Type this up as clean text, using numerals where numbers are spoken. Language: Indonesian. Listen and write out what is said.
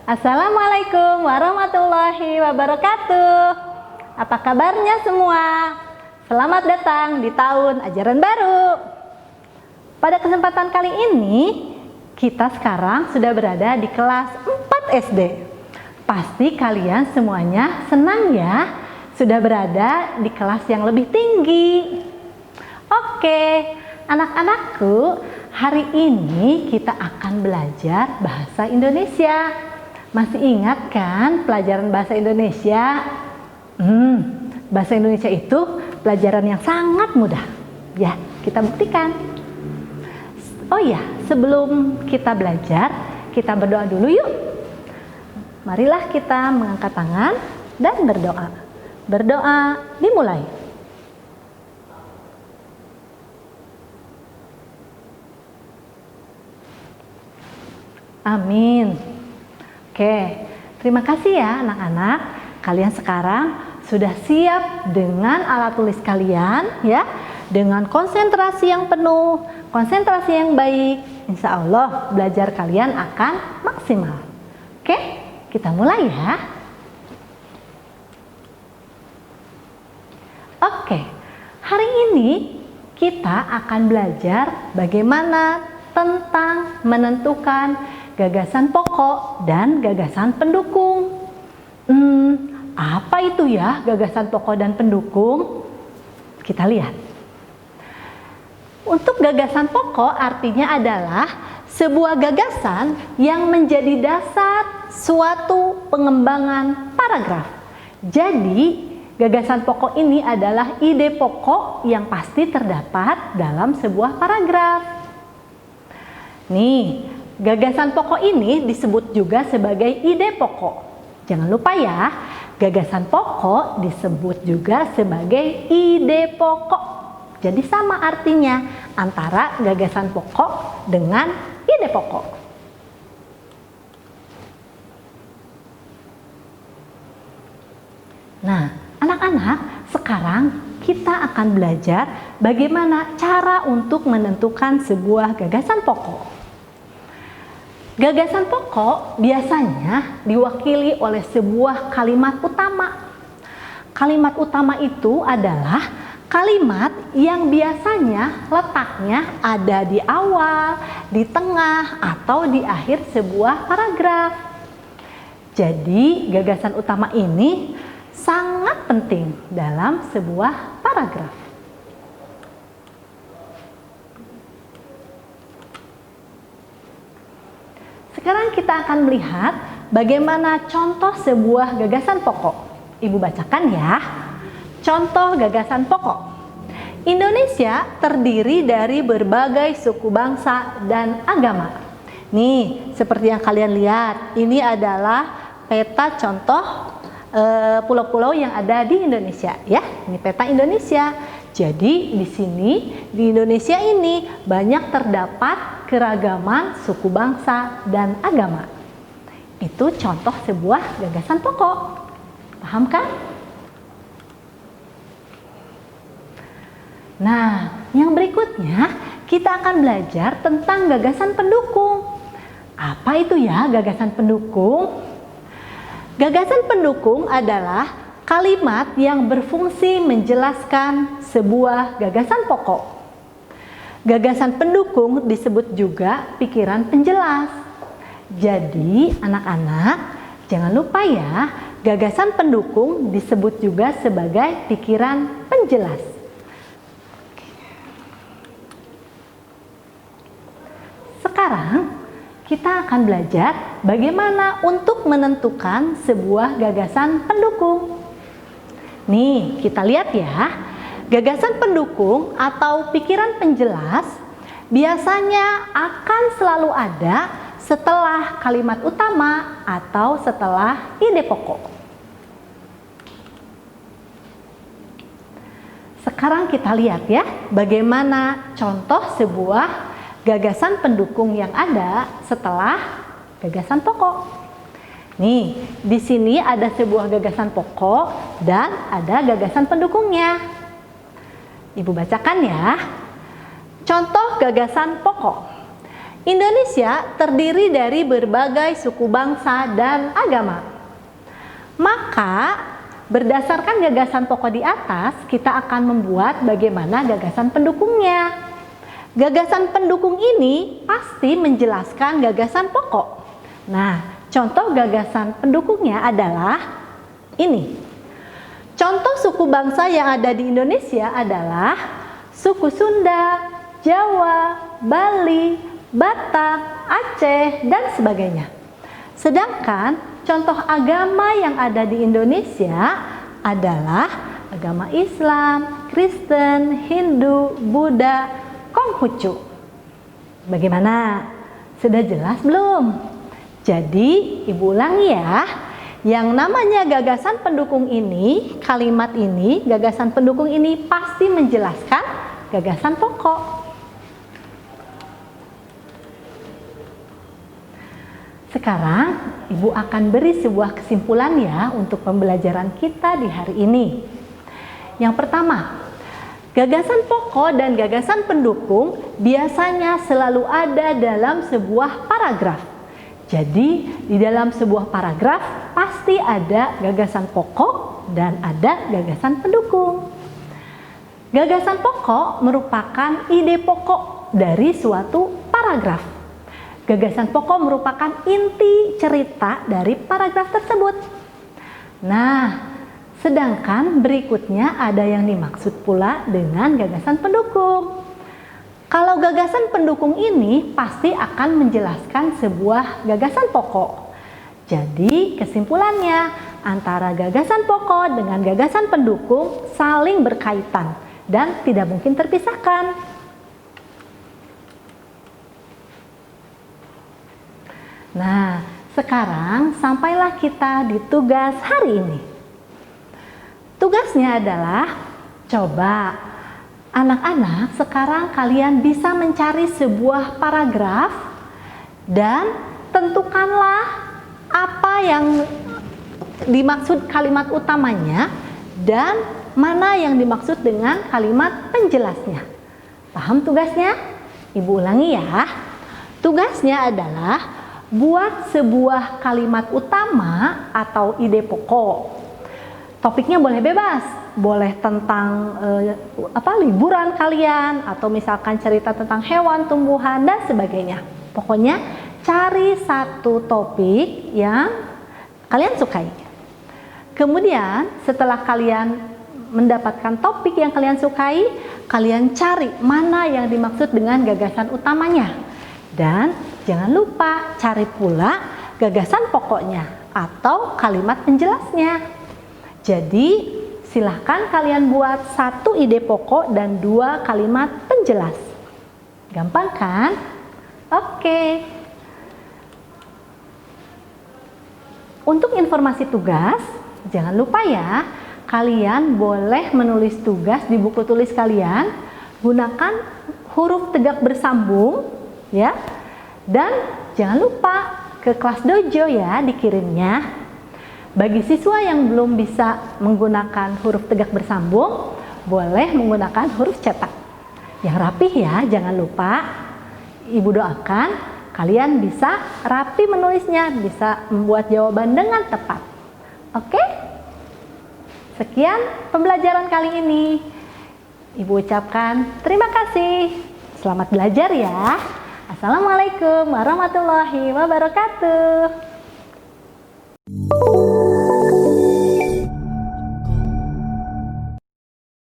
Assalamualaikum warahmatullahi wabarakatuh. Apa kabarnya semua? Selamat datang di tahun ajaran baru. Pada kesempatan kali ini, kita sekarang sudah berada di kelas 4 SD. Pasti kalian semuanya senang ya, sudah berada di kelas yang lebih tinggi. Oke, anak-anakku, hari ini kita akan belajar bahasa Indonesia. Masih ingat kan pelajaran bahasa Indonesia? Bahasa Indonesia itu pelajaran yang sangat mudah. Ya, kita buktikan. Oh ya, sebelum kita belajar, kita berdoa dulu yuk. Marilah kita mengangkat tangan dan berdoa. Berdoa dimulai. Amin. Oke, terima kasih ya anak-anak. Kalian sekarang sudah siap dengan alat tulis kalian ya, dengan konsentrasi yang penuh, konsentrasi yang baik. Insya Allah belajar kalian akan maksimal. Oke, kita mulai ya. Oke, hari ini kita akan belajar bagaimana tentang menentukan gagasan pokok dan gagasan pendukung. Apa itu ya gagasan pokok dan pendukung? Kita lihat. Untuk gagasan pokok artinya adalah sebuah gagasan yang menjadi dasar suatu pengembangan paragraf. Jadi, gagasan pokok ini adalah ide pokok yang pasti terdapat dalam sebuah paragraf. Nih, gagasan pokok ini disebut juga sebagai ide pokok. Jangan lupa ya, gagasan pokok disebut juga sebagai ide pokok. Jadi sama artinya antara gagasan pokok dengan ide pokok. Nah, anak-anak, sekarang kita akan belajar bagaimana cara untuk menentukan sebuah gagasan pokok. Gagasan pokok biasanya diwakili oleh sebuah kalimat utama. Kalimat utama itu adalah kalimat yang biasanya letaknya ada di awal, di tengah, atau di akhir sebuah paragraf. Jadi, gagasan utama ini sangat penting dalam sebuah paragraf. Sekarang kita akan melihat bagaimana contoh sebuah gagasan pokok. Ibu bacakan ya. Contoh gagasan pokok. Indonesia terdiri dari berbagai suku bangsa dan agama. Nih, seperti yang kalian lihat, ini adalah peta contoh pulau-pulau yang ada di Indonesia ya. Ini peta Indonesia. Jadi di sini di Indonesia ini banyak terdapat keragaman suku bangsa dan agama. Itu contoh sebuah gagasan pokok. Paham kan? Nah, yang berikutnya kita akan belajar tentang gagasan pendukung. Apa itu ya gagasan pendukung? Gagasan pendukung adalah kalimat yang berfungsi menjelaskan sebuah gagasan pokok. Gagasan pendukung disebut juga pikiran penjelas. Jadi, anak-anak, jangan lupa ya, gagasan pendukung disebut juga sebagai pikiran penjelas. Sekarang, kita akan belajar bagaimana untuk menentukan sebuah gagasan pendukung. Nih, kita lihat ya, gagasan pendukung atau pikiran penjelas biasanya akan selalu ada setelah kalimat utama atau setelah ide pokok. Sekarang kita lihat ya, bagaimana contoh sebuah gagasan pendukung yang ada setelah gagasan pokok. Nih, di sini ada sebuah gagasan pokok dan ada gagasan pendukungnya. Ibu bacakan ya. Contoh gagasan pokok. Indonesia terdiri dari berbagai suku bangsa dan agama. Maka, berdasarkan gagasan pokok di atas, kita akan membuat bagaimana gagasan pendukungnya. Gagasan pendukung ini pasti menjelaskan gagasan pokok. Nah, contoh gagasan pendukungnya adalah ini. Contoh suku bangsa yang ada di Indonesia adalah suku Sunda, Jawa, Bali, Batak, Aceh, dan sebagainya. Sedangkan contoh agama yang ada di Indonesia adalah agama Islam, Kristen, Hindu, Buddha, Konghucu. Bagaimana? Sudah jelas belum? Jadi, Ibu ulangi ya. Yang namanya gagasan pendukung ini, kalimat ini, gagasan pendukung ini pasti menjelaskan gagasan pokok. Sekarang, Ibu akan beri sebuah kesimpulan ya untuk pembelajaran kita di hari ini. Yang pertama, gagasan pokok dan gagasan pendukung biasanya selalu ada dalam sebuah paragraf. Jadi, di dalam sebuah paragraf pasti ada gagasan pokok dan ada gagasan pendukung. Gagasan pokok merupakan ide pokok dari suatu paragraf. Gagasan pokok merupakan inti cerita dari paragraf tersebut. Nah, sedangkan berikutnya ada yang dimaksud pula dengan gagasan pendukung. Kalau gagasan pendukung ini pasti akan menjelaskan sebuah gagasan pokok. Jadi, kesimpulannya antara gagasan pokok dengan gagasan pendukung saling berkaitan dan tidak mungkin terpisahkan. Nah, sekarang sampailah kita di tugas hari ini. Tugasnya adalah, coba anak-anak sekarang kalian bisa mencari sebuah paragraf dan tentukanlah apa yang dimaksud kalimat utamanya dan mana yang dimaksud dengan kalimat penjelasnya. Paham tugasnya? Ibu ulangi ya. Tugasnya adalah buat sebuah kalimat utama atau ide pokok. Topiknya boleh bebas, boleh tentang liburan kalian atau misalkan cerita tentang hewan, tumbuhan dan sebagainya. Pokoknya cari satu topik yang kalian sukai. Kemudian setelah kalian mendapatkan topik yang kalian sukai, kalian cari mana yang dimaksud dengan gagasan utamanya. Dan jangan lupa cari pula gagasan pokoknya atau kalimat penjelasnya. Jadi silahkan kalian buat satu ide pokok dan 2 kalimat penjelas. Gampang kan? Oke. Untuk informasi tugas, jangan lupa ya, kalian boleh menulis tugas di buku tulis kalian. Gunakan huruf tegak bersambung ya. Dan jangan lupa ke kelas dojo ya dikirimnya. Bagi siswa yang belum bisa menggunakan huruf tegak bersambung, boleh menggunakan huruf cetak. Yang rapih ya, jangan lupa. Ibu doakan kalian bisa rapi menulisnya, bisa membuat jawaban dengan tepat. Oke? Sekian pembelajaran kali ini. Ibu ucapkan terima kasih. Selamat belajar ya. Assalamualaikum warahmatullahi wabarakatuh.